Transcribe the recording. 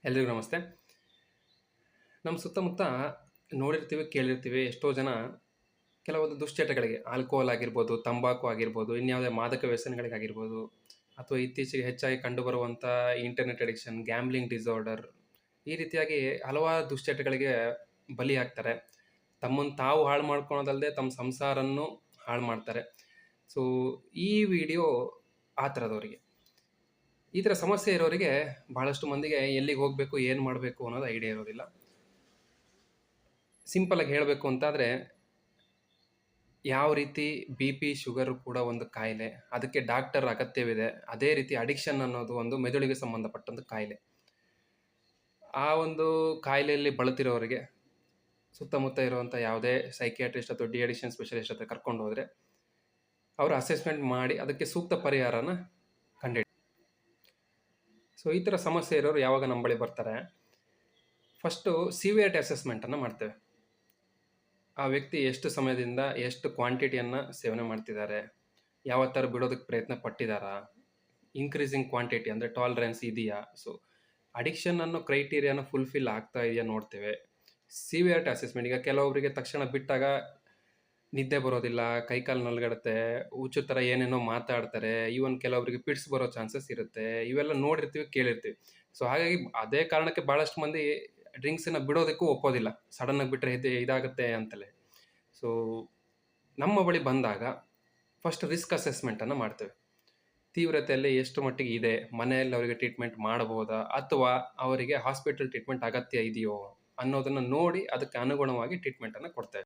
ಎಲ್ರಿಗೂ ನಮಸ್ತೆ. ನಮ್ಮ ಸುತ್ತಮುತ್ತ ನೋಡಿರ್ತೀವಿ, ಕೇಳಿರ್ತೀವಿ ಎಷ್ಟೋ ಜನ ಕೆಲವೊಂದು ದುಶ್ಚಟಗಳಿಗೆ ಆಲ್ಕೋಹಾಲ್ ಆಗಿರ್ಬೋದು, ತಂಬಾಕು ಆಗಿರ್ಬೋದು, ಇನ್ಯಾವುದೇ ಮಾದಕ ವ್ಯಸನಗಳಿಗಾಗಿರ್ಬೋದು ಅಥವಾ ಇತ್ತೀಚೆಗೆ ಹೆಚ್ಚಾಗಿ ಕಂಡುಬರುವಂಥ ಇಂಟರ್ನೆಟ್ ಅಡಿಕ್ಷನ್, ಗ್ಯಾಮ್ಲಿಂಗ್ ಡಿಸಾರ್ಡರ್ ಈ ರೀತಿಯಾಗಿ ಹಲವಾರು ದುಶ್ಚಟಗಳಿಗೆ ಬಲಿಯಾಗ್ತಾರೆ. ತಮ್ಮನ್ನು ತಾವು ಹಾಳು ಮಾಡ್ಕೊಳೋದಲ್ಲದೆ ತಮ್ಮ ಸಂಸಾರನ್ನು ಹಾಳು ಮಾಡ್ತಾರೆ. ಸೊ, ಈ ವಿಡಿಯೋ ಆ ಥರದವರಿಗೆ. ಈ ಥರ ಸಮಸ್ಯೆ ಇರೋರಿಗೆ ಬಹಳಷ್ಟು ಮಂದಿಗೆ ಎಲ್ಲಿಗೆ ಹೋಗಬೇಕು, ಏನು ಮಾಡಬೇಕು ಅನ್ನೋದು ಐಡಿಯಾ ಇರೋದಿಲ್ಲ. ಸಿಂಪಲಾಗಿ ಹೇಳಬೇಕು ಅಂತಾದರೆ, ಯಾವ ರೀತಿ ಬಿ ಪಿ, ಶುಗರು ಕೂಡ ಒಂದು ಕಾಯಿಲೆ, ಅದಕ್ಕೆ ಡಾಕ್ಟರ್ ಅಗತ್ಯವಿದೆ. ಅದೇ ರೀತಿ ಅಡಿಕ್ಷನ್ ಅನ್ನೋದು ಒಂದು ಮೆದುಳಿಗೆ ಸಂಬಂಧಪಟ್ಟಂಥ ಕಾಯಿಲೆ. ಆ ಒಂದು ಕಾಯಿಲೆಯಲ್ಲಿ ಬಳಲ್ತಿರೋರಿಗೆ ಸುತ್ತಮುತ್ತ ಇರುವಂಥ ಯಾವುದೇ ಸೈಕಿಯಾಟ್ರಿಸ್ಟ್ ಅಥವಾ ಡಿ ಅಡಿಕ್ಷನ್ ಸ್ಪೆಷಲಿಸ್ಟ್ ಹತ್ರ ಕರ್ಕೊಂಡು ಹೋದರೆ ಅವರು ಅಸೆಸ್ಮೆಂಟ್ ಮಾಡಿ ಅದಕ್ಕೆ ಸೂಕ್ತ ಪರಿಹಾರನ ಕಂಡುಹಿಡಿ. ಸೊ ಈ ಥರ ಸಮಸ್ಯೆ ಇರೋರು ಯಾವಾಗ ನಮ್ಮ ಬಳಿ ಬರ್ತಾರೆ, ಫಸ್ಟು ಸಿವಿಯಾರಿಟಿ ಅಸೆಸ್ಮೆಂಟನ್ನು ಮಾಡ್ತೇವೆ. ಆ ವ್ಯಕ್ತಿ ಎಷ್ಟು ಸಮಯದಿಂದ ಎಷ್ಟು ಕ್ವಾಂಟಿಟಿಯನ್ನು ಸೇವನೆ ಮಾಡ್ತಿದ್ದಾರೆ, ಯಾವ ಥರ ಬಿಡೋದಕ್ಕೆ ಪ್ರಯತ್ನ ಪಟ್ಟಿದ್ದಾರಾ, ಇನ್ಕ್ರೀಸಿಂಗ್ ಕ್ವಾಂಟಿಟಿ ಅಂದರೆ ಟಾಲರೆನ್ಸ್ ಇದೆಯಾ. ಸೊ ಅಡಿಕ್ಷನ್ ಅನ್ನೋ ಕ್ರೈಟೀರಿಯಾನ ಫುಲ್ಫಿಲ್ ಆಗ್ತಾ ಇದೆಯಾ ನೋಡ್ತೇವೆ. ಸಿವಿಯಾರಿಟಿ ಅಸೆಸ್ಮೆಂಟ್, ಈಗ ಕೆಲವೊಬ್ಬರಿಗೆ ತಕ್ಷಣ ಬಿಟ್ಟಾಗ ನಿದ್ದೆ ಬರೋದಿಲ್ಲ, ಕೈಕಾಲು ನಲ್ಗಡುತ್ತೆ, ಹುಚ್ಚು ಥರ ಏನೇನೋ ಮಾತಾಡ್ತಾರೆ, ಈವನ್ ಕೆಲವೊಬ್ಬರಿಗೆ ಪಿಟ್ಸ್ ಬರೋ ಚಾನ್ಸಸ್ ಇರುತ್ತೆ. ಇವೆಲ್ಲ ನೋಡಿರ್ತೀವಿ, ಕೇಳಿರ್ತೀವಿ. ಸೊ ಹಾಗಾಗಿ ಅದೇ ಕಾರಣಕ್ಕೆ ಭಾಳಷ್ಟು ಮಂದಿ ಡ್ರಿಂಕ್ಸನ್ನು ಬಿಡೋದಕ್ಕೂ ಒಪ್ಪೋದಿಲ್ಲ, ಸಡನ್ನಾಗಿ ಬಿಟ್ಟರೆ ಇದಾಗುತ್ತೆ ಅಂತಲೇ. ಸೊ ನಮ್ಮ ಬಳಿ ಬಂದಾಗ ಫಸ್ಟ್ ರಿಸ್ಕ್ ಅಸೆಸ್ಮೆಂಟನ್ನು ಮಾಡ್ತೇವೆ. ತೀವ್ರತೆಯಲ್ಲಿ ಎಷ್ಟು ಮಟ್ಟಿಗೆ ಇದೆ, ಮನೆಯಲ್ಲಿ ಅವರಿಗೆ ಟ್ರೀಟ್ಮೆಂಟ್ ಮಾಡಬಹುದಾ ಅಥವಾ ಅವರಿಗೆ ಹಾಸ್ಪಿಟಲ್ ಟ್ರೀಟ್ಮೆಂಟ್ ಅಗತ್ಯ ಇದೆಯೋ ಅನ್ನೋದನ್ನು ನೋಡಿ ಅದಕ್ಕೆ ಅನುಗುಣವಾಗಿ ಟ್ರೀಟ್ಮೆಂಟನ್ನು ಕೊಡ್ತೇವೆ.